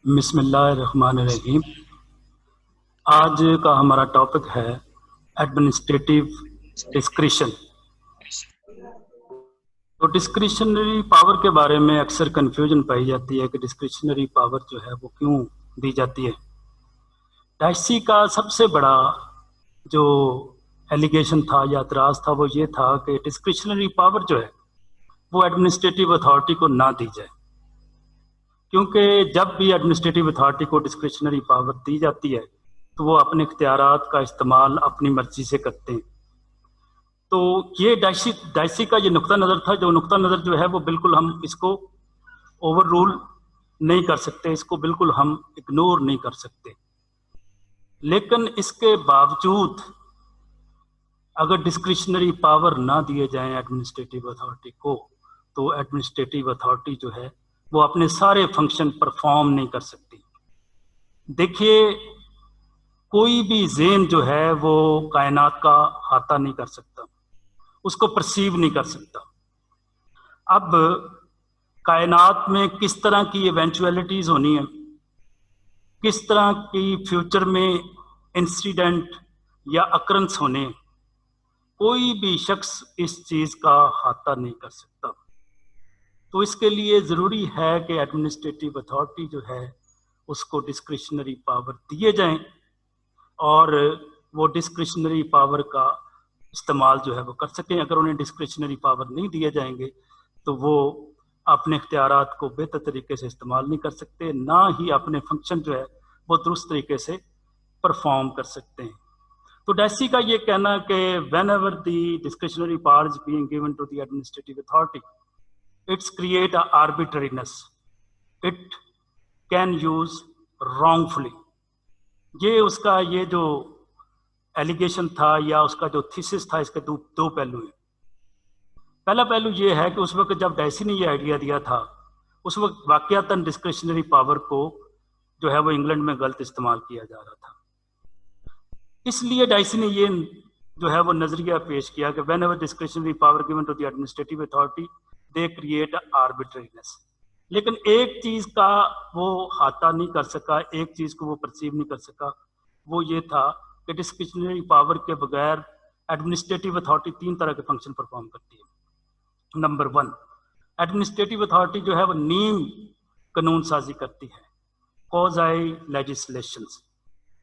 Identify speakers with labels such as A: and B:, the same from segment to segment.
A: बिस्मिल्लाहिर्रहमानिर्रहीम। आज का हमारा टॉपिक है एडमिनिस्ट्रेटिव डिस्क्रिशन। तो डिस्क्रिशनरी पावर के बारे में अक्सर कन्फ्यूजन पाई जाती है कि डिस्क्रिशनरी पावर जो है वो क्यों दी जाती है। डाइसी का सबसे बड़ा जो एलिगेशन था या एतराज़ था वो ये था कि डिस्क्रिशनरी पावर जो है वो एडमिनिस्ट्रेटिव अथॉरिटी को ना दी जाए, क्योंकि जब भी एडमिनिस्ट्रेटिव अथॉरिटी को डिस्क्रिशनरी पावर दी जाती है तो वो अपने इख्तियारात का इस्तेमाल अपनी मर्जी से करते हैं। तो ये डाइसी का ये नुक्ता नज़र था, जो नुक्ता नज़र जो है वो बिल्कुल हम इसको ओवर रूल नहीं कर सकते, इसको बिल्कुल हम इग्नोर नहीं कर सकते। लेकिन इसके बावजूद अगर डिस्क्रिशनरी पावर ना दिए जाएं एडमिनिस्ट्रेटिव अथॉरिटी को, तो एडमिनिस्ट्रेटिव अथॉरिटी जो है वो अपने सारे फंक्शन परफॉर्म नहीं कर सकती। देखिए, कोई भी ज़ेन जो है वो कायनात का अहाता नहीं कर सकता, उसको परसीव नहीं कर सकता। अब कायनात में किस तरह की इवेंचुअलिटीज़ होनी है, किस तरह की फ्यूचर में इंसिडेंट या अक्रंस होने, कोई भी शख्स इस चीज़ का अहाता नहीं कर सकता। तो इसके लिए ज़रूरी है कि एडमिनिस्ट्रेटिव अथॉरिटी जो है उसको डिस्क्रिशनरी पावर दिए जाएं और वो डिस्क्रिशनरी पावर का इस्तेमाल जो है वो कर सकें। अगर उन्हें डिस्क्रिशनरी पावर नहीं दिए जाएंगे तो वो अपने इख्तियारात को बेहतर तरीके से इस्तेमाल नहीं कर सकते, ना ही अपने फंक्शन जो है वो दुरुस्त तरीके से परफॉर्म कर सकते हैं। तो डाइसी का ये कहना कि whenever the discretionary power is being given to the administrative authority, it's create a arbitrariness, it can use wrongfully. ये उसका ये जो एलिगेशन था या उसका जो थीसिस था, इसके दो पहलू हैं। पहला पहलू ये है कि उस वक्त जब डाइसी ने ये आइडिया दिया था, उस वक्त वाकयातन डिस्क्रिशनरी पावर को जो है वो इंग्लैंड में गलत इस्तेमाल किया जा रहा था। इसलिए डाइसी ने ये जो है वो नजरिया पेश किया कि whenever discretionary power given to the administrative authority they create arbitrariness. लेकिन एक चीज का वो हाता नहीं कर सका, एक चीज को वो परसीव नहीं कर सका, वो ये था कि डिस्क्रिशनरी पावर के बगैर एडमिनिस्ट्रेटिव अथॉरिटी तीन तरह के फंक्शन परफॉर्म करती है। नंबर वन, एडमिनिस्ट्रेटिव अथॉरिटी जो है वो नीम कानून साजी करती है, quasi legislations,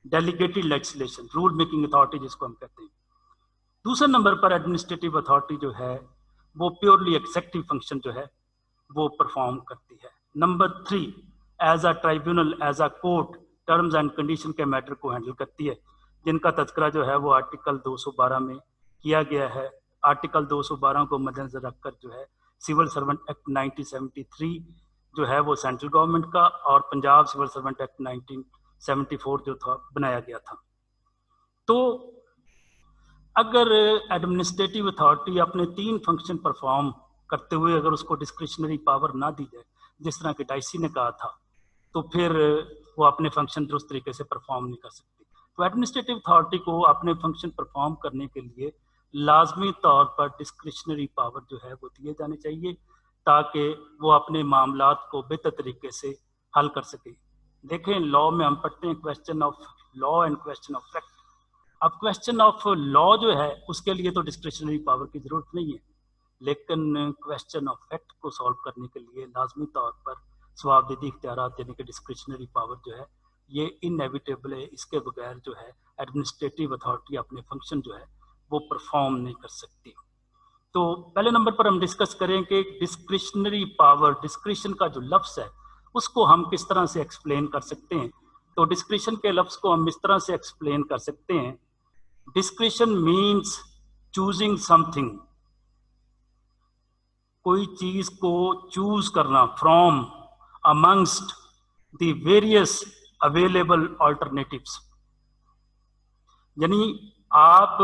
A: delegated legislation, rule making authority जिसको हम कहते हैं। दूसरे नंबर पर एडमिनिस्ट्रेटिव अथॉरिटी जो है वो प्योरली एग्जेक्टिव फंक्शन जो है वो परफॉर्म करती है। Number three, as a tribunal, as a court, terms and condition के मैटर को हैंडल करती है, जिनका तज़किरा जो है वो आर्टिकल 212 में किया गया है। आर्टिकल 212 को मद्देनजर रखकर जो है सिविल सर्वेंट एक्ट 1973 जो है वो सेंट्रल गवर्नमेंट का और पंजाब सिविल सर्वेंट एक्ट 1974 जो था बनाया गया था। तो अगर एडमिनिस्ट्रेटिव अथॉरिटी अपने तीन फंक्शन परफॉर्म करते हुए अगर उसको डिस्क्रिशनरी पावर ना दी जाए, जिस तरह के डाइसी ने कहा था, तो फिर वो अपने फंक्शन दुरुस्त तरीके से परफॉर्म नहीं कर सकती। तो एडमिनिस्ट्रेटिव अथॉरिटी को अपने फंक्शन परफॉर्म करने के लिए लाजमी तौर पर डिस्क्रिशनरी पावर जो है वो दिए जाने चाहिए, ताकि वो अपने मामलात को बेहतर तरीके से हल कर सके। देखें, लॉ में हम पढ़ते हैं question of law and question of fact. अब क्वेश्चन ऑफ लॉ जो है उसके लिए तो डिस्क्रिशनरी पावर की जरूरत नहीं है, लेकिन क्वेश्चन ऑफ फैक्ट को सॉल्व करने के लिए लाजमी तौर पर सवाबदेही इख्तियारात यानी कि डिस्क्रिशनरी पावर जो है ये इनएविटेबल है। इसके बगैर जो है एडमिनिस्ट्रेटिव अथॉरिटी अपने फंक्शन जो है वो परफॉर्म नहीं कर सकती। तो पहले नंबर पर हम डिस्कस करें कि डिस्क्रिशनरी पावर, डिस्क्रिशन का जो लफ्ज़ है उसको हम किस तरह से एक्सप्लेन कर सकते हैं। तो डिस्क्रिशन के लफ्ज़ को हम इस तरह से एक्सप्लेन कर सकते हैं, डिस्क्रिशन मीन्स चूजिंग समथिंग, कोई चीज को चूज करना from amongst the various available alternatives. यानी आप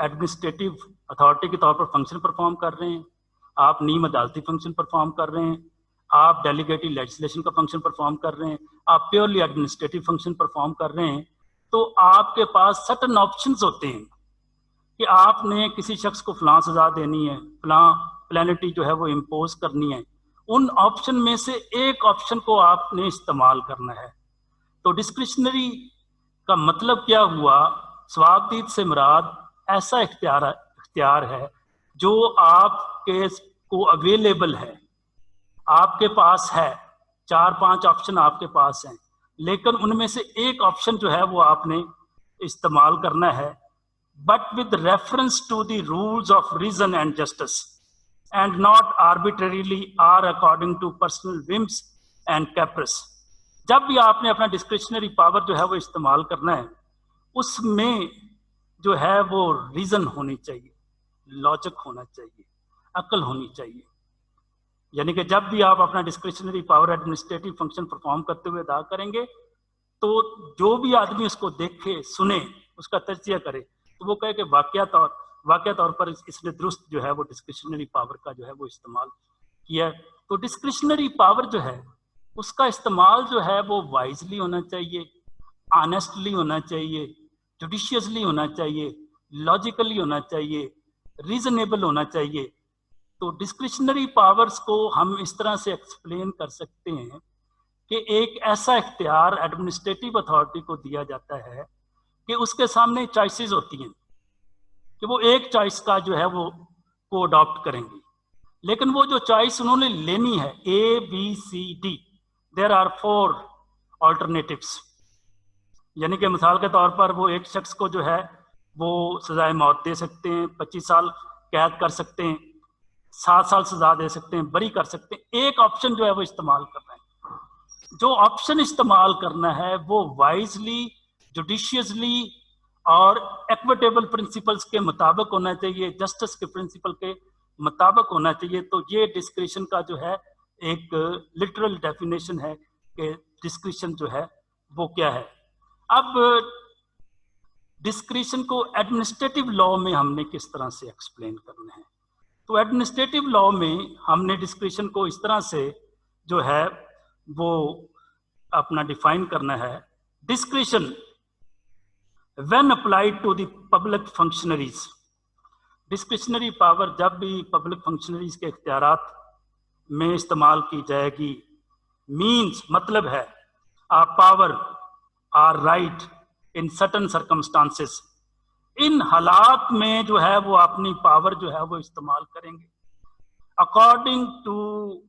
A: एडमिनिस्ट्रेटिव अथॉरिटी के तौर पर फंक्शन परफॉर्म कर रहे हैं, आप नीम अदालती फंक्शन परफॉर्म कर रहे हैं, आप डेलीगेटेड लेजिस्लेशन का फंक्शन परफॉर्म कर रहे हैं, आप प्योरली एडमिनिस्ट्रेटिव फंक्शन परफॉर्म कर रहे हैं, तो आपके पास सर्टेन ऑप्शंस होते हैं कि आपने किसी शख्स को फलां सजा देनी है, फलां प्लेनिटी जो है वो इम्पोज करनी है। उन ऑप्शन में से एक ऑप्शन को आपने इस्तेमाल करना है। तो डिस्क्रिशनरी का मतलब क्या हुआ? स्वाबदीद से मुराद ऐसा इख्तियार है जो आपके को अवेलेबल है, आपके पास है, 4-5 ऑप्शन आपके पास हैं, लेकिन उनमें से एक ऑप्शन जो है वो आपने इस्तेमाल करना है, but with reference to the rules of reason and justice and not arbitrarily or according to personal whims and caprice. जब भी आपने अपना डिस्क्रिशनरी पावर जो है वो इस्तेमाल करना है, उसमें जो है वो रीजन होनी चाहिए, लॉजिक होना चाहिए, अकल होनी चाहिए। यानी कि जब भी आप अपना discretionary power administrative function perform करते हुए अदा करेंगे, तो जो भी आदमी उसको देखे, सुने, उसका तज्जिया करे, तो वो कहे कि वाकया तौर पर इसने दुरुस्त जो है वो डिस्क्रिशनरी पावर का जो है वो इस्तेमाल किया। तो डिस्क्रिशनरी पावर जो है उसका इस्तेमाल जो है वो वाइजली होना चाहिए, ऑनेस्टली होना चाहिए, जुडिशियसली होना चाहिए, लॉजिकली होना चाहिए, रीजनेबल होना चाहिए। तो डिस्क्रिशनरी पावर्स को हम इस तरह से एक्सप्लेन कर सकते हैं कि एक ऐसा इख्तियार एडमिनिस्ट्रेटिव अथॉरिटी को दिया जाता है कि उसके सामने चॉइसेस होती हैं कि वो एक चॉइस का जो है वो को अडॉप्ट करेंगे, लेकिन वो जो चॉइस उन्होंने लेनी है ABCD, देयर आर 4 ऑल्टरनेटिव्स। यानी कि मिसाल के तौर पर वो एक शख्स को जो है वो सजाए मौत दे सकते हैं, 25 साल कैद कर सकते हैं, 7 साल सजा दे सकते हैं, बरी कर सकते हैं। एक ऑप्शन जो है वो इस्तेमाल करना है। जो ऑप्शन इस्तेमाल करना है वो वाइजली, जुडिशियसली और इक्विटेबल प्रिंसिपल्स के मुताबिक होना चाहिए, जस्टिस के प्रिंसिपल के मुताबिक होना चाहिए। तो ये डिस्क्रिशन का जो है एक लिटरल डेफिनेशन है कि डिस्क्रिशन जो है वो क्या है। अब डिस्क्रिशन को एडमिनिस्ट्रेटिव लॉ में हमने किस तरह से एक्सप्लेन करना है? तो एडमिनिस्ट्रेटिव लॉ में हमने डिस्क्रिशन को इस तरह से जो है वो अपना डिफाइन करना है। Discretion when applied to the public functionaries, discretionary power जब भी पब्लिक फंक्शनरीज के इख्तियारात में इस्तेमाल की जाएगी, मीन्स मतलब है a power or right in certain circumstances, इन हालात में जो है वो अपनी पावर जो है वो इस्तेमाल करेंगे according to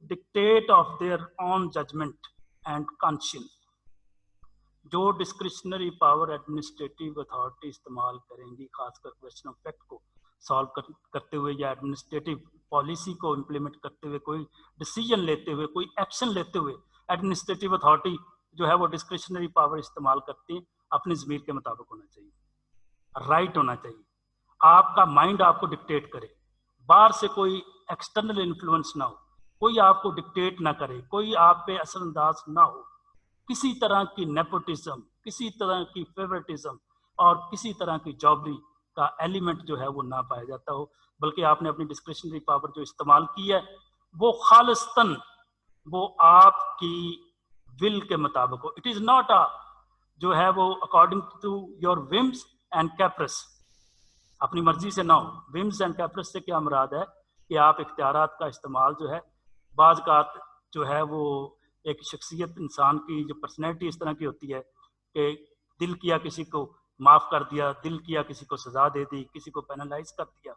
A: dictate of their own judgement and conscience. जो डिस्क्रिशनरी पावर एडमिनिस्ट्रेटिव अथॉरिटी इस्तेमाल करेंगी, खासकर क्वेश्चन ऑफ फैक्ट को सॉल्व करते हुए या एडमिनिस्ट्रेटिव पॉलिसी को इम्प्लीमेंट करते हुए, कोई डिसीजन लेते हुए, कोई एक्शन लेते हुए, एडमिनिस्ट्रेटिव अथॉरिटी जो है वो डिस्क्रिशनरी पावर इस्तेमाल करती है, अपनी ज़मीर के मुताबिक होना चाहिए, राइट होना चाहिए। आपका माइंड आपको डिक्टेट करे, बाहर से कोई एक्सटर्नल इन्फ्लुएंस ना हो, कोई आपको डिक्टेट ना करे, कोई आप पे असरअंदाज ना हो, किसी तरह की नेपोटिज्म, किसी तरह की फेवरेटिज्म और किसी तरह की जॉबरी का एलिमेंट जो है वो ना पाया जाता हो, बल्कि आपने अपनी डिस्क्रिशनरी पावर जो इस्तेमाल की है वो खालिस्तन वो आपकी विल के मुताबिक हो। इट इज नॉट अ जो है वो according to your whims and caprice, अपनी मर्जी से ना हो। विम्स एंड कैप्रिस से क्या मुराद है कि आप इख्तियारात का इस्तेमाल जो है, बाज़ औक़ात जो है वो एक शख्सियत इंसान की जो पर्सनैलिटी इस तरह की होती है कि दिल किया किसी को माफ़ कर दिया, दिल किया किसी को सज़ा दे दी, किसी को पेनलाइज कर दिया,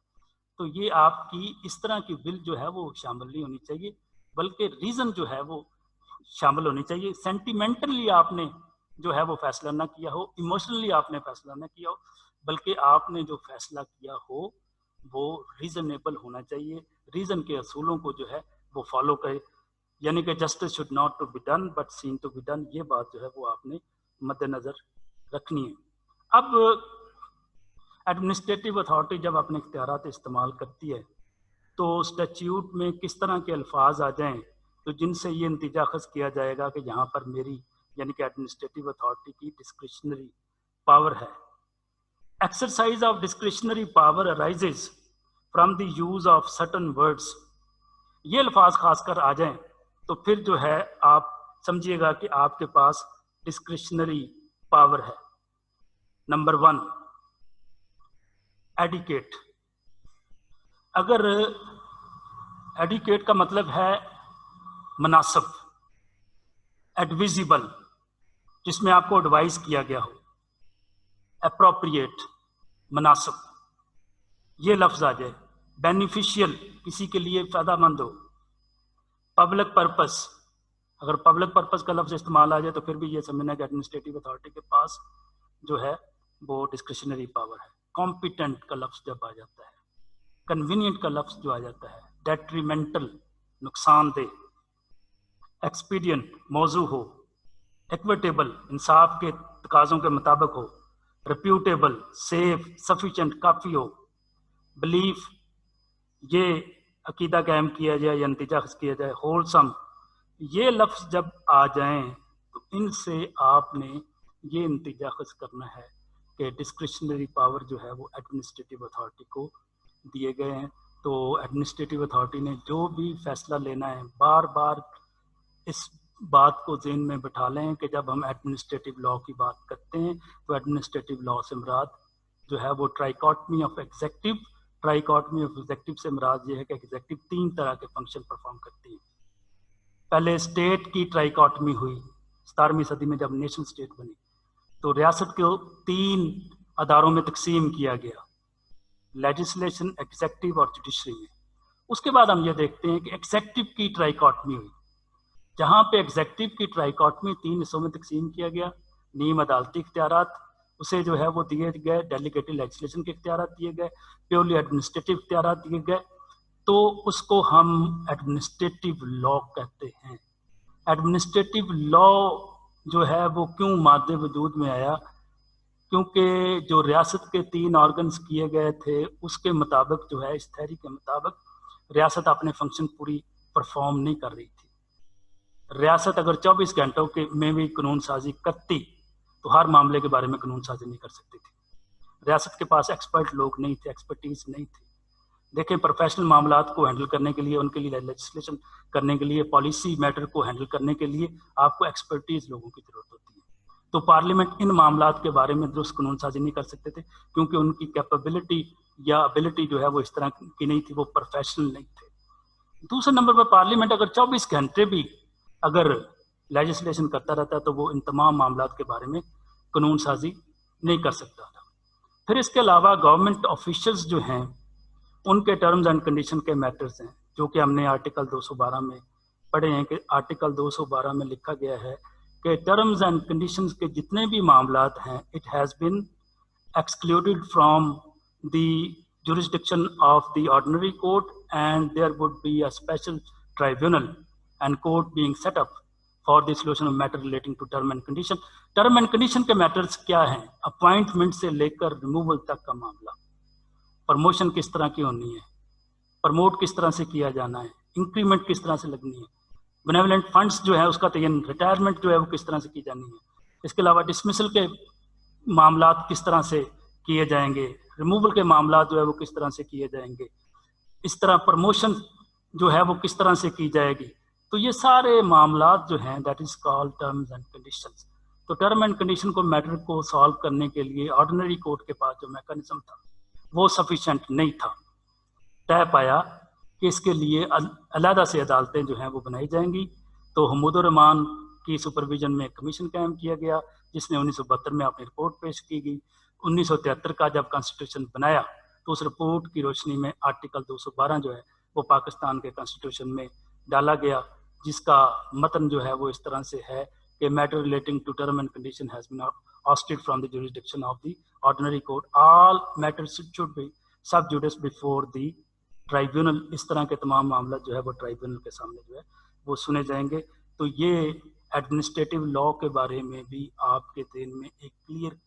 A: तो ये आपकी इस तरह की विल जो है वो शामिल नहीं होनी चाहिए, बल्कि रीज़न जो है वो शामिल होनी चाहिए। सेंटिमेंटली आपने जो है वो फैसला ना किया हो, इमोशनली आपने फैसला ना किया हो, बल्कि आपने जो फैसला किया हो वो रीजनेबल होना चाहिए, रीजन के असूलों को जो है वो फॉलो करे। यानी कि justice should not to be done but seen to be done, ये बात जो है वो आपने मद्देनजर रखनी है। अब एडमिनिस्ट्रेटिव अथॉरिटी जब अपने इख्तियारात इस्तेमाल करती है तो स्टैट्यूट में किस तरह के अल्फाज आ जाएं तो जिनसे ये नतीजा अखज़ किया जाएगा कि यहाँ पर मेरी यानी कि एडमिनिस्ट्रेटिव अथॉरिटी की डिस्क्रिशनरी पावर है। Exercise of discretionary power arises from the use of certain words, ये अल्फाज खासकर आ जाएं तो फिर जो है आप समझिएगा कि आपके पास डिस्क्रिशनरी पावर है। Number 1, adequate. अगर एडिकेट का मतलब है मुनासिब, एडविजिबल, जिसमें आपको एडवाइस किया गया हो, एप्रोप्रिएट, मुनासिब, ये लफ्ज आ जाए, बेनिफिशियल, किसी के लिए फायदामंद हो, पब्लिक पर्पस, अगर पब्लिक पर्पस का लफ्ज इस्तेमाल आ जाए तो फिर भी ये समझना कि एडमिनिस्ट्रेटिव अथॉरिटी के पास जो है वो डिस्क्रिशनरी पावर है। कॉम्पिटेंट का लफ्ज जब आ जाता है, कन्वीनियंट का लफ्ज जो आ जाता है, डेट्रीमेंटल, नुकसानदेह, एक्सपीडियंट, मौजू हो, इक्विटेबल, इंसाफ के तकाजों के मुताबिक हो, रिप्यूटेबल, सेफ, सफिशिएंट, काफ़ी हो, बिलीफ, ये अकीदा कायम किया जाए या नतीजा किया जाए, होलसम, ये लफ्ज जब आ जाएं तो इनसे आपने ये नतीजा खस करना है कि डिस्क्रिशनरी पावर जो है वो एडमिनिस्ट्रेटिव अथॉरिटी को दिए गए हैं। तो एडमिनिस्ट्रेटिव अथॉरिटी ने जो भी फैसला लेना है, बार बार इस बात को ज़हन में बिठा लें कि जब हम एडमिनिस्ट्रेटिव लॉ की बात करते हैं तो एडमिनिस्ट्रेटिव लॉ से मुराद जो है वो trichotomy of executive, trichotomy of executive से मुराद ये है कि एग्जेक्टिव 3 तरह के फंक्शन परफॉर्म करती है। पहले स्टेट की ट्राइकॉटमी हुई 17वीं सदी में जब नेशन स्टेट बनी, तो रियासत को 3 अदारों में तकसीम किया गया, लेजिस्लेशन, एग्जेक्टिव और जुडिशरी में। उसके बाद हम ये देखते हैं कि एग्जेक्टिव की ट्राइकॉटमी हुई, जहाँ पे एग्जेक्टिव की ट्राइकॉटमी 3 हिस्सों में तकसीम किया गया। नीम अदालती इख्तियारात उसे जो है वो दिए गए, डेलीगेटेड लेजिस्लेशन के इख्तियारात दिए गए, प्योरली एडमिनिस्ट्रेटिव इख्तियारात दिए गए, तो उसको हम एडमिनिस्ट्रेटिव लॉ कहते हैं। एडमिनिस्ट्रेटिव लॉ जो है वो क्यों मादे वजूद में आया, क्योंकि जो रियासत के 3 ऑर्गन्स किए गए थे उसके मुताबिक जो है, इस थ्योरी के मुताबिक रियासत अपने फंक्शन पूरी परफॉर्म नहीं कर रही थी। रियासत अगर 24 घंटों के में भी कानून साजी करती तो हर मामले के बारे में कानून साजी नहीं कर सकती थी। रियासत के पास एक्सपर्ट लोग नहीं थे, एक्सपर्टीज नहीं थी। देखें, प्रोफेशनल मामलात को हैंडल करने के लिए, उनके लिए लेजिस्लेशन करने के लिए, पॉलिसी मैटर को हैंडल करने के लिए आपको एक्सपर्टीज लोगों की जरूरत होती है। तो पार्लियामेंट इन मामलात के बारे में दुरुस्त कानून साजी नहीं कर सकते थे, क्योंकि उनकी कैपेबिलिटी या एबिलिटी जो है वो इस तरह की नहीं थी, वो प्रोफेशनल नहीं थे। दूसरे नंबर पर पार्लियामेंट अगर 24 घंटे भी अगर लेजिस्लेशन करता रहता तो वो इन तमाम मामलात के बारे में कानून साजी नहीं कर सकता था। फिर इसके अलावा गवर्नमेंट ऑफिशियल्स जो हैं उनके टर्म्स एंड कंडीशन के मैटर्स हैं, जो कि हमने आर्टिकल 212 में पढ़े हैं कि आर्टिकल 212 में लिखा गया है कि टर्म्स एंड कंडीशंस के जितने भी मामलात हैं, it has been excluded from the jurisdiction of the ordinary court, and there would be a special tribunal and court being set up for the solution of matter relating to term and condition. Term and condition के matters क्या हैं? Appointment से लेकर removal तक का मामला, promotion किस तरह की होनी है, प्रमोट किस तरह से किया जाना है, इंक्रीमेंट किस तरह से लगनी है, बेनेवलेंट फंड्स जो है उसका तयन, रिटायरमेंट जो है वो किस तरह से की जानी है, इसके अलावा डिसमिसल के मामलात किस तरह से किए जाएंगे, रिमूवल के मामला जो है वो किस तरह से किए जाएंगे, इस तरह प्रमोशन जो है वो किस तरह से की जाएगी। तो ये सारे मामलात जो हैं that is called terms and conditions. तो टर्म एंड कंडीशन को मैटर को सॉल्व करने के लिए ऑर्डिनरी कोर्ट के पास जो मैकेनिज्म था वो सफिशिएंट नहीं था। तय पाया कि इसके लिए अलहदा से अदालतें जो हैं वो बनाई जाएंगी। तो हमूदुर रहमान की सुपरविजन में कमीशन कायम किया गया, जिसने 1972 में अपनी रिपोर्ट पेश की गई। 1973 का जब कॉन्स्टिट्यूशन बनाया तो उस रिपोर्ट की रोशनी में आर्टिकल 212 जो है वो पाकिस्तान के कॉन्स्टिट्यूशन में डाला गया, जिसका मतन जो है वो इस तरह से है कि matter relating to term and condition has been ousted from the jurisdiction of the ordinary court. All matters should be sub judice before the tribunal. इस तरह के तमाम मामला जो है वो ट्राइब्यूनल के सामने जो है वो सुने जाएंगे। तो ये एडमिनिस्ट्रेटिव लॉ के बारे में भी आपके दिन में एक क्लियर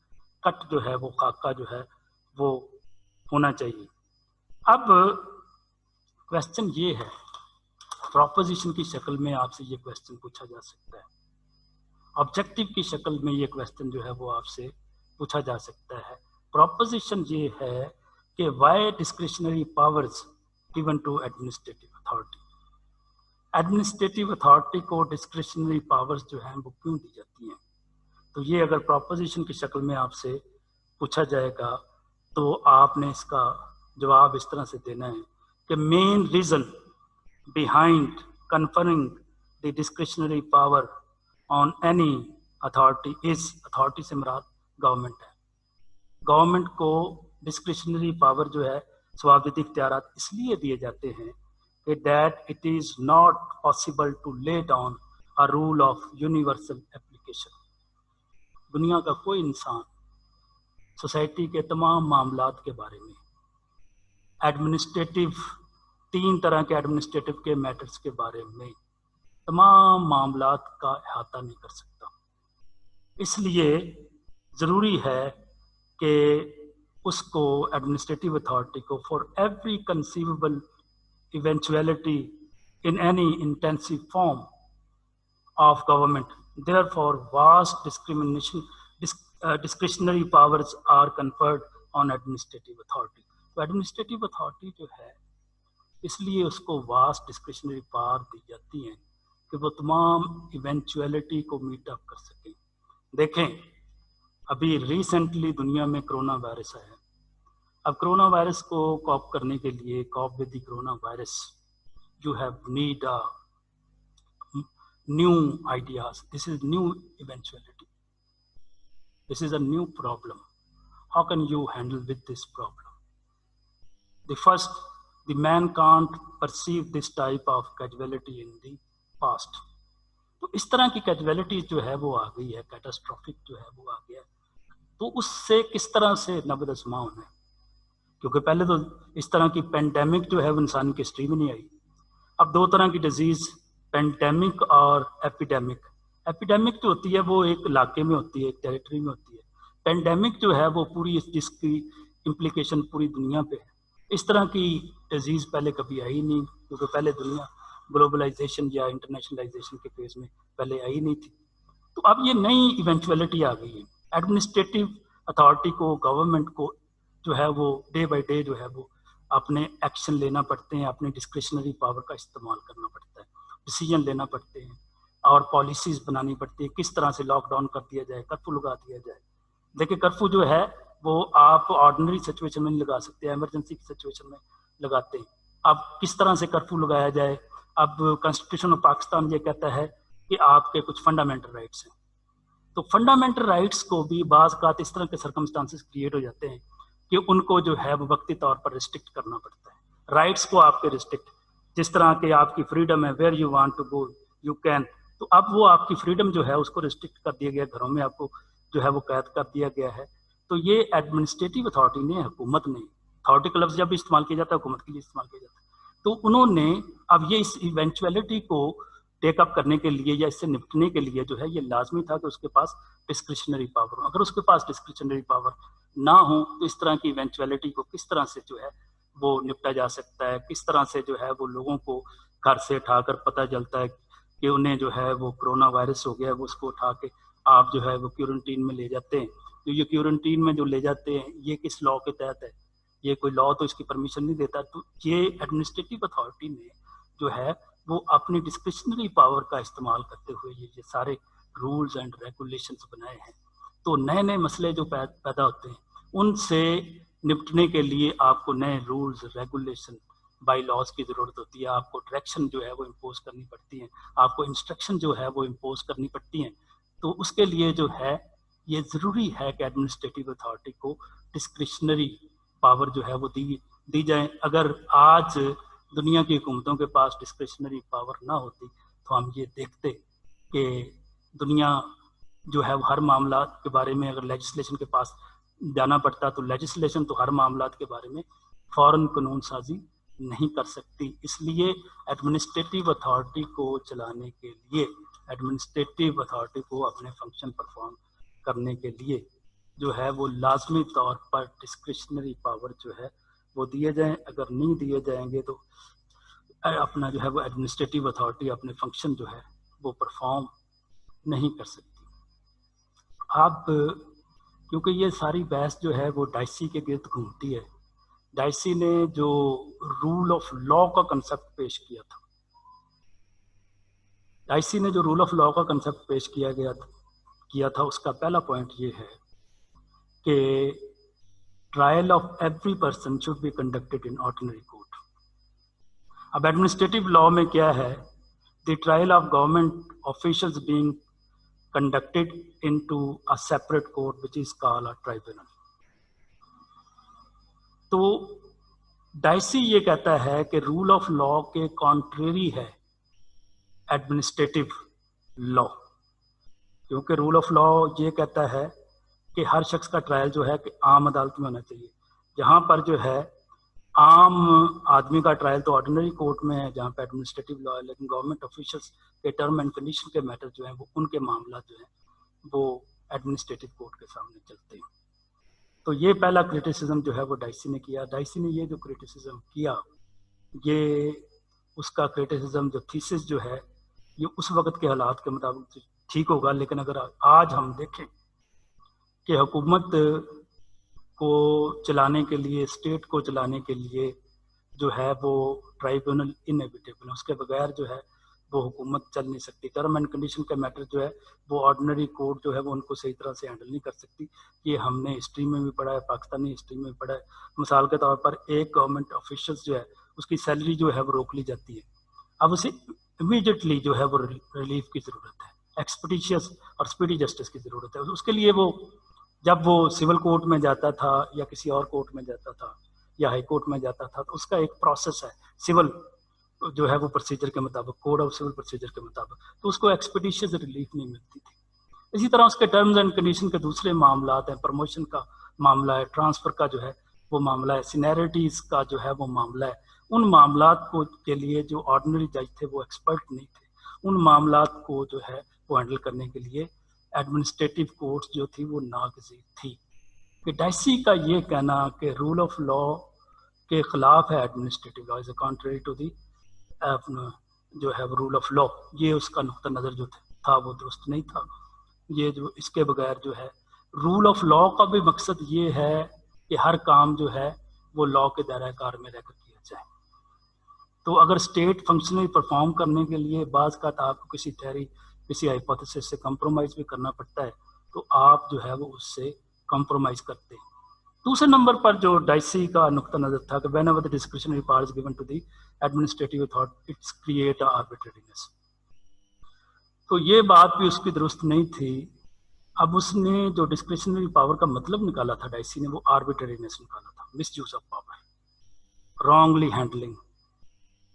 A: कट जो है वो खाका जो है वो होना चाहिए। अब क्वेश्चन ये है, प्रोपोजिशन की शक्ल में आपसे ये क्वेश्चन पूछा जा सकता है, ऑब्जेक्टिव की शक्ल में ये क्वेश्चन जो है वो आपसे पूछा जा सकता है। प्रोपोजिशन ये है कि why discretionary powers given to administrative authority. Administrative authority को डिस्क्रिशनरी पावर्स जो हैं वो क्यों दी जाती हैं। तो ये अगर प्रोपोजिशन की शक्ल में आपसे पूछा जाएगा तो आपने इसका जवाब इस तरह से देना है कि main reason behind conferring the discretionary power on any authority से मुराद गवर्नमेंट है। गवर्नमेंट को डिस्क्रिशनरी पावर जो है, स्वाविधि इख्तियारात इसलिए दिए जाते हैं कि that it is not possible to lay down a rule of universal application. दुनिया का कोई इंसान सोसाइटी के तमाम मामलात के बारे में एडमिनिस्ट्रेटिव, 3 तरह के एडमिनिस्ट्रेटिव के मैटर्स के बारे में तमाम मामलात का अहाता नहीं कर सकता। इसलिए ज़रूरी है कि उसको एडमिनिस्ट्रेटिव अथॉरिटी को for every conceivable eventuality in any intensive form of government, therefore vast discretionary powers are conferred on administrative authority। तो एडमिनिस्ट्रेटिव अथॉरिटी जो है, इसलिए उसको वास्ट डिस्क्रिशनरी पावर दी जाती है कि वो तमाम इवेंचुअलिटी को मीट अप कर सके। देखें, अभी रिसेंटली दुनिया में कोरोना वायरस आया। अब कोरोना वायरस को कॉप करने के लिए, corp with the corona virus, you have need a new ideas. This is new eventuality, this is a new problem. How can you handle with this problem? The man can't perceive this type of casualty in the past। तो इस तरह की casualty जो है वो आ गई है, catastrophic जो है वो आ गया। तो उससे किस तरह से नब्ज़ आज़मा होना है, क्योंकि पहले तो इस तरह की पेंडेमिक जो है वो इंसान की हिस्ट्री में नहीं आई। अब 2 तरह की डिजीज़, पेंडेमिक और एपिडेमिक। एपिडेमिक जो होती है वो एक इलाके में होती है, एक टेरिटरी में होती है। पेंडेमिक जो है वो पूरी, जिसकी इम्प्लीकेशन पूरी दुनिया पे है। इस तरह की डिजीज़ पहले कभी आई नहीं, क्योंकि पहले दुनिया ग्लोबलाइजेशन या इंटरनेशनलाइजेशन के फेज में पहले आई नहीं थी। तो अब ये नई इवेंचुअलिटी आ गई है। एडमिनिस्ट्रेटिव अथॉरिटी को, गवर्नमेंट को जो है वो डे बाय डे जो है वो अपने एक्शन लेना पड़ते हैं, अपने डिस्क्रिशनरी पावर का इस्तेमाल करना पड़ता है, डिसीजन लेना पड़ते हैं और पॉलिसीज़ बनानी पड़ती है। किस तरह से लॉकडाउन कर दिया जाए, कर्फ्यू लगा दिया जाए। देखिए, कर्फ्यू जो है वो आप ऑर्डिनरी सिचुएशन में नहीं लगा सकते, इमरजेंसी की सिचुएशन में लगाते हैं। अब किस तरह से कर्फ्यू लगाया जाए? अब कॉन्स्टिट्यूशन ऑफ पाकिस्तान ये कहता है कि आपके कुछ फंडामेंटल राइट्स हैं। तो फंडामेंटल राइट्स को भी बाज़ औक़ात इस तरह के सर्कमस्टांसेस क्रिएट हो जाते हैं कि उनको जो है वो वक्ती तौर पर रिस्ट्रिक्ट करना पड़ता है। राइट्स को आपके रिस्ट्रिक्ट, जिस तरह के आपकी फ्रीडम है, where you want to go you can, तो अब वो आपकी फ्रीडम जो है उसको रिस्ट्रिक्ट कर दिया गया, घरों में आपको जो है वो कैद कर दिया गया है। तो ये एडमिनिस्ट्रेटिव अथॉरिटी ने, हुकूमत ने, अथॉरिटी का लफ्ज़ जब भी इस्तेमाल किया जाता है हुकूमत के लिए इस्तेमाल किया जाता है, तो उन्होंने अब ये इस इवेंचुअलिटी को टेकअप करने के लिए या इससे निपटने के लिए जो है ये लाजमी था कि उसके पास डिस्क्रिशनरी पावर हो। अगर उसके पास डिस्क्रिशनरी पावर ना हो तो इस तरह की इवेंचुअलिटी को किस तरह से जो है वो निपटा जा सकता है, किस तरह से जो है वो लोगों को घर से उठाकर पता चलता है कि उन्हें जो है वो कोरोना वायरस हो गया है, वो उसको उठा के आप जो है वो क्वारंटीन में ले जाते हैं। तो ये क्वारंटीन में जो ले जाते हैं ये किस लॉ के तहत है? ये कोई लॉ तो इसकी परमिशन नहीं देता। तो ये एडमिनिस्ट्रेटिव अथॉरिटी ने जो है वो अपनी डिस्क्रिशनरी पावर का इस्तेमाल करते हुए ये सारे रूल्स एंड रेगुलेशंस बनाए हैं। तो नए नए मसले जो पैदा होते हैं उनसे निपटने के लिए आपको नए रूल्स, रेगुलेशन, बाई लॉज की ज़रूरत होती है। आपको डायरेक्शन जो है वो इम्पोज करनी पड़ती है, आपको इंस्ट्रक्शन जो है वो इम्पोज करनी पड़ती हैं। तो उसके लिए जो है ये ज़रूरी है कि एडमिनिस्ट्रेटिव अथॉरिटी को डिस्क्रिशनरी पावर जो है वो दी जाए। अगर आज दुनिया की हुकूमतों के पास डिस्क्रिशनरी पावर ना होती तो हम ये देखते कि दुनिया जो है हर मामला के बारे में अगर लेजिस्लेशन के पास जाना पड़ता तो लेजिस्लेशन तो हर मामला के बारे में फ़ौरन कानून साजी नहीं कर सकती। इसलिए एडमिनिस्ट्रेटिव अथॉरिटी को चलाने के लिए, एडमिनिस्ट्रेटिव अथॉरिटी को अपने फंक्शन परफॉर्म करने के लिए जो है वो लाजमी तौर पर डिस्क्रिशनरी पावर जो है वो दिए जाएं। अगर नहीं दिए जाएंगे तो अपना जो है वो एडमिनिस्ट्रेटिव अथॉरिटी अपने फंक्शन जो है वो परफॉर्म नहीं कर सकती। अब क्योंकि ये सारी बहस जो है वो डाइसी के गिर्द घूमती है, डाइसी ने जो रूल ऑफ लॉ का कंसेप्ट पेश किया था, डाइसी ने जो रूल ऑफ लॉ का कंसेप्ट पेश किया था उसका पहला पॉइंट ये है कि trial of every person should be conducted in ordinary court. अब एडमिनिस्ट्रेटिव लॉ में क्या है, the trial of government officials being conducted into a separate court which is called a tribunal. तो डाइसी ये कहता है कि रूल ऑफ लॉ के कॉन्ट्रेरी है एडमिनिस्ट्रेटिव लॉ, क्योंकि रूल ऑफ लॉ ये कहता है कि हर शख्स का ट्रायल जो है कि आम अदालत में होना चाहिए। जहाँ पर जो है आम आदमी का ट्रायल तो ऑर्डिनरी कोर्ट में है जहाँ पे एडमिनिस्ट्रेटिव लॉ है, लेकिन गवर्नमेंट ऑफिशियल्स के टर्म एंड कंडीशन के मैटर जो है वो उनके मामला जो है वो एडमिनिस्ट्रेटिव कोर्ट के सामने चलते हैं। तो ये पहला क्रिटिसिज्म जो है वो डाइसी ने किया। डाइसी ने ये जो क्रिटिसिज्म किया, ये उसका क्रिटिसिज्म जो थीसिस जो है ये उस वक्त के हालात के मुताबिक ठीक होगा, लेकिन अगर आज हम देखें कि हुकूमत को चलाने के लिए, स्टेट को चलाने के लिए जो है वो ट्राइब्यूनल इनएविटेबल है, उसके बगैर जो है वो हुकूमत चल नहीं सकती। टर्म एंड कंडीशन का मैटर जो है वो ऑर्डिनरी कोर्ट जो है वो उनको सही तरह से हैंडल नहीं कर सकती। ये हमने हिस्ट्री में भी पढ़ा है, पाकिस्तानी हिस्ट्री में भी पढ़ा है। मिसाल के तौर पर एक गवर्नमेंट ऑफिशियल्स जो है उसकी सैलरी जो है वो रोक ली जाती है, अब उसे इमीडिएटली जो है वो रिलीफ की ज़रूरत है, एक्सपीडिशियस और स्पीडी जस्टिस की ज़रूरत है। उसके लिए वो जब वो सिविल कोर्ट में जाता था या किसी और कोर्ट में जाता था या हाई कोर्ट में जाता था, तो उसका एक प्रोसेस है सिविल जो है वो प्रोसीजर के मुताबिक, कोड ऑफ सिविल प्रोसीजर के मुताबिक, तो उसको एक्सपीडिशियस रिलीफ नहीं मिलती थी। इसी तरह उसके टर्म्स एंड कंडीशन के दूसरे मामला हैं, प्रमोशन का मामला है, ट्रांसफ़र का जो है वो मामला है, सीनियरिटीज़ का जो है वो मामला है। उन मामलात को के लिए जो ऑर्डिनरी जज थे वो एक्सपर्ट नहीं थे, उन मामलात को जो है वो हैंडल करने के लिए एडमिनिस्ट्रेटिव कोर्ट्स जो थी वो नागज़ीर थी। कि डाइसी का ये कहना कि रूल ऑफ लॉ के ख़िलाफ़ है administrative law, is contrary to the जो है रूल ऑफ लॉ, ये उसका नुक्ता नज़र जो था वो दुरुस्त नहीं था। ये जो इसके बगैर जो है रूल ऑफ लॉ का भी मकसद ये है कि हर काम जो है वो लॉ के दायरा कार में रहकर किया जाए। तो अगर स्टेट फंक्शनली परफॉर्म करने के लिए बाज़ का आपको किसी थ्योरी, किसी हाइपोथेसिस से कंप्रोमाइज़ भी करना पड़ता है, तो आप जो है वो उससे कंप्रोमाइज़ करते हैं। दूसरे नंबर पर जो डाइसी का नुक्ता नज़र था कि whenever the discretionary power is given to the administrative authority it's create arbitrariness, तो ये बात भी उसकी दुरुस्त नहीं थी। अब उसने जो डिस्क्रिशनरी पावर का मतलब निकाला था डाइसी ने, वो आर्बिट्रेरीनेस निकाला था, misuse of power, wrongly handling.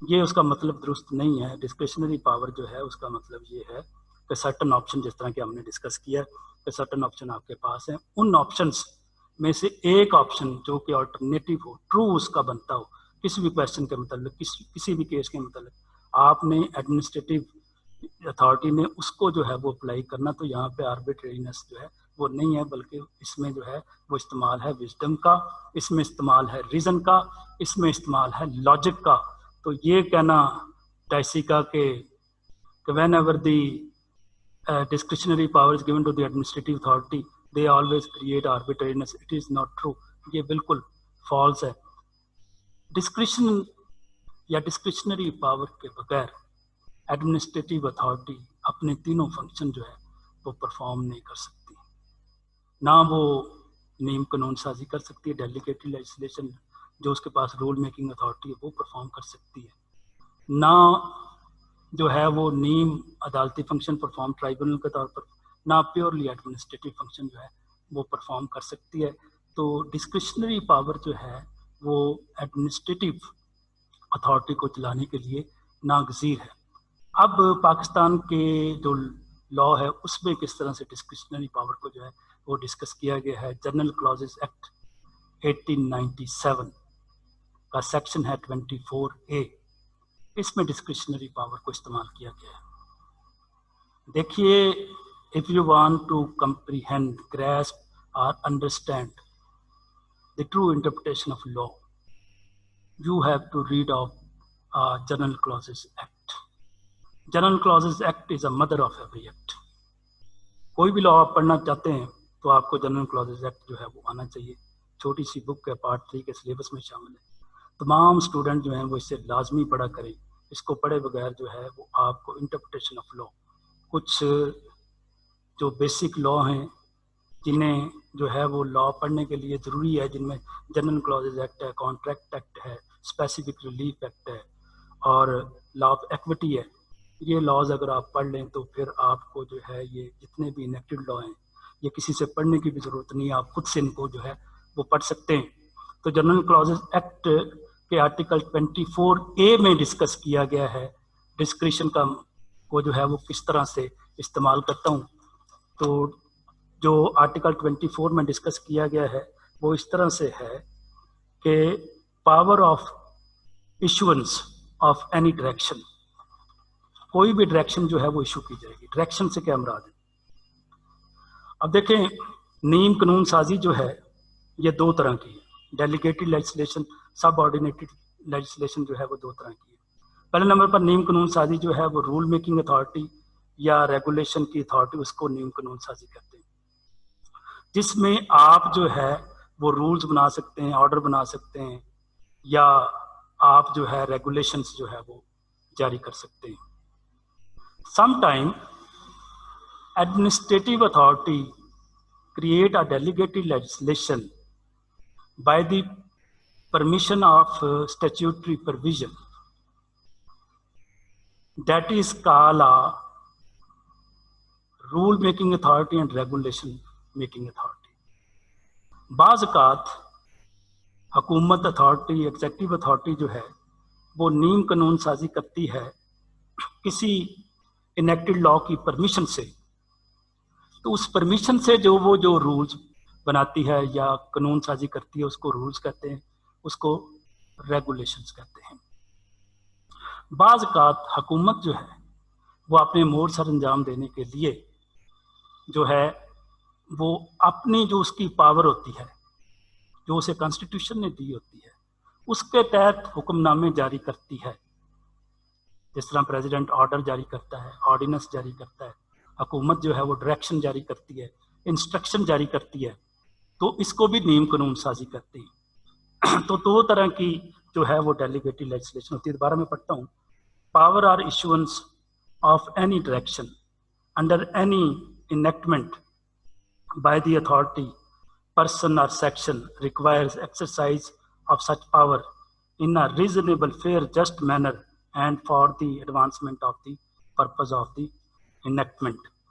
A: ये उसका मतलब दुरुस्त नहीं है। डिस्क्रिशनरी पावर जो है उसका मतलब ये है कि सर्टन ऑप्शन, जिस तरह कि हमने डिस्कस किया कि सर्टन ऑप्शन आपके पास हैं, उन ऑप्शंस में से एक ऑप्शन जो कि अल्टरनेटिव हो, ट्रू उसका बनता हो, किसी भी क्वेश्चन के मतलब, किसी भी केस के मतलब, आपने एडमिनिस्ट्रेटिव अथॉरिटी ने उसको जो है वो अप्लाई करना। तो यहाँ पे आर्बिट्रेरीनेस जो है वो नहीं है, बल्कि इसमें जो है वो इस्तेमाल है विजडम का, इसमें इस्तेमाल है रीज़न का, इसमें इस्तेमाल है लॉजिक का। तो ये कहना डाइसी का कि whenever the discretionary power is given to the administrative authority they always create arbitrariness, it is not true, ये बिल्कुल फॉल्स है। डिस्क्रिशन या डिस्क्रिशनरी पावर के बगैर एडमिनिस्ट्रेटिव अथॉरिटी अपने तीनों फंक्शन जो है वो परफॉर्म नहीं कर सकती। ना वो नियम कानून साजी कर सकती है, डेलीगेटेड लेजिस्लेशन जो उसके पास रूल मेकिंग अथॉरिटी है वो परफॉर्म कर सकती है, ना जो है वो नीम अदालती फंक्शन परफॉर्म ट्राइब्यूनल के तौर पर, ना प्योरली एडमिनिस्ट्रेटिव फंक्शन जो है वो परफॉर्म कर सकती है। तो डिस्क्रिशनरी पावर जो है वो एडमिनिस्ट्रेटिव अथॉरिटी को चलाने के लिए नागज़ीर है। अब पाकिस्तान के जो लॉ है उसमें किस तरह से डिस्क्रिशनरी पावर को जो है वो डिस्कस किया गया है। जनरल क्लॉजेस एक्ट 1897 का सेक्शन है 24A, इसमें डिस्क्रिशनरी पावर को इस्तेमाल किया गया है। देखिए, if you want to comprehend, grasp और understand the true interpretation of law, you have to read of general clauses act. General clauses act is a mother of every act. कोई भी law आप पढ़ना चाहते हैं तो आपको जनरल क्लॉजेस एक्ट जो है वो आना चाहिए। छोटी सी बुक है, पार्ट 3 के सिलेबस में शामिल है। तमाम स्टूडेंट जो हैं वो इसे लाजमी पढ़ा करें। इसको पढ़े बगैर जो है वो आपको इंटरप्रिटेशन ऑफ लॉ, कुछ जो बेसिक लॉ हैं जिन्हें जो है वो लॉ पढ़ने के लिए ज़रूरी है, जिनमें जनरल क्लॉजेज एक्ट है, कॉन्ट्रैक्ट एक्ट है, स्पेसिफिक रिलीफ एक्ट है और लॉ ऑफ इक्विटी है, ये लॉज अगर आप पढ़ लें तो फिर आपको जो है ये जितने भी इनेक्टेड लॉ हैं ये किसी से पढ़ने की भी ज़रूरत नहीं है, आप खुद से इनको जो है वो पढ़ सकते हैं। तो जनरल क्लॉजेज एक्ट के आर्टिकल 24A में डिस्कस किया गया है डिस्क्रिशन का को जो है वो किस तरह से इस्तेमाल करता हूँ। तो जो आर्टिकल 24 में डिस्कस किया गया है वो इस तरह से है कि power of issuance of any direction, कोई भी डायरेक्शन जो है वो इशू की जाएगी। डायरेक्शन से क्या मुराद है? अब देखें, नीम कानून साजी जो है ये दो तरह की है। डेलीगेटेड लेजिस्लेशन, सब ऑर्डिनेटेड लेजिस्लेशन जो है वो दो तरह की है। पहले नंबर पर नीम कानून साजी जो है वो रूल मेकिंग अथॉरिटी या रेगुलेशन की अथॉरिटी, उसको नीम कानून साजी कहते हैं, जिसमें आप जो है वो रूल्स बना सकते हैं, ऑर्डर बना सकते हैं, या आप जो है रेगुलेशंस जो है वो जारी कर सकते हैं। Sometime administrative authority create a delegated legislation by the permission of statutory provision, that is called a rule making authority and regulation making authority. बाज़ औक़ात हुकूमत अथॉरिटी, एग्जेक्टिव अथॉरिटी जो है वो नीम कानून साजी करती है किसी इनेक्टेड लॉ की परमिशन से, तो उस परमिशन से जो रूल्स बनाती है या कानून साजी करती है उसको रूल्स कहते हैं, उसको रेगुलेशंस कहते हैं। बाज़ औक़ात हुकूमत जो है वो अपने मोर सर अंजाम देने के लिए जो है वो अपनी जो उसकी पावर होती है, जो उसे कॉन्स्टिट्यूशन ने दी होती है, उसके तहत हुक्मनामे जारी करती है। जिस तरह प्रेसिडेंट ऑर्डर जारी करता है, ऑर्डिनेंस जारी करता है, हुकूमत जो है वो डायरेक्शन जारी करती है, इंस्ट्रक्शन जारी करती है, तो इसको भी नीम कानून साजी करती है। तो दो तरह की जो है वो डेलीगेटेड लेजिस्लेशन होती है। दोबारा मैं पढ़ता हूँ। Power or issuance of any direction under any enactment by the authority person or section requires exercise of such power in a reasonable, fair, just manner and for the advancement of the purpose of the enactment.